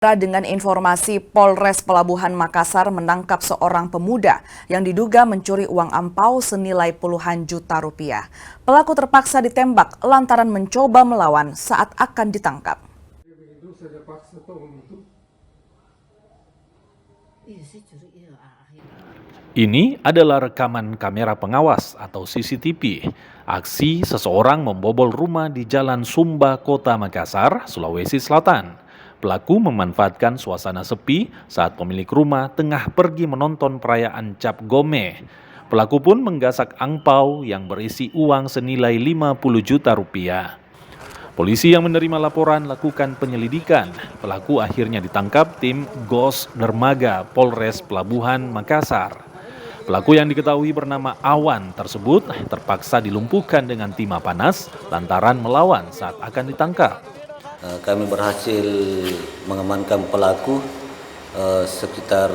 Dengan informasi, Polres Pelabuhan Makassar menangkap seorang pemuda yang diduga mencuri uang ampau senilai puluhan juta rupiah. Pelaku terpaksa ditembak lantaran mencoba melawan saat akan ditangkap. Ini adalah rekaman kamera pengawas atau CCTV. Aksi seseorang membobol rumah di Jalan Sumba, Kota Makassar, Sulawesi Selatan. Pelaku memanfaatkan suasana sepi saat pemilik rumah tengah pergi menonton perayaan Cap Gome. Pelaku pun menggasak angpau yang berisi uang senilai 50 juta rupiah. Polisi yang menerima laporan lakukan penyelidikan. Pelaku akhirnya ditangkap tim Gos Dermaga Polres Pelabuhan Makassar. Pelaku yang diketahui bernama Awan tersebut terpaksa dilumpuhkan dengan timah panas lantaran melawan saat akan ditangkap. Kami berhasil mengamankan pelaku sekitar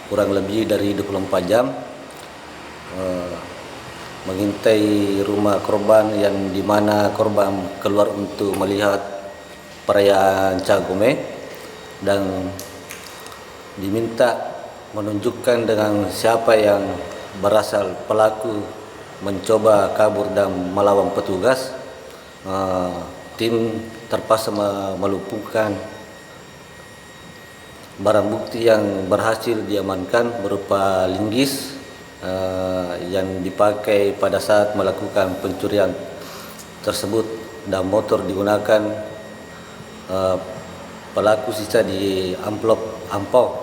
kurang lebih dari 24 jam mengintai rumah korban yang dimana korban keluar untuk melihat perayaan Cap Gome dan diminta menunjukkan dengan siapa yang berasal pelaku mencoba kabur dan melawan petugas. Tim terpaksa melumpuhkan barang bukti yang berhasil diamankan berupa linggis yang dipakai pada saat melakukan pencurian tersebut dan motor digunakan. Pelaku sisa di amplop ampau.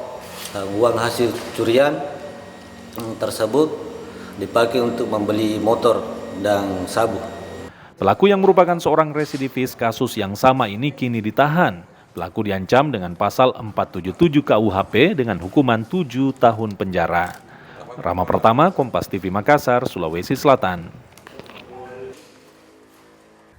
Uang hasil curian tersebut dipakai untuk membeli motor dan sabu. Pelaku yang merupakan seorang residivis kasus yang sama ini kini ditahan. Pelaku diancam dengan pasal 477 KUHP dengan hukuman 7 tahun penjara. Rama Pertama, Kompas TV Makassar, Sulawesi Selatan.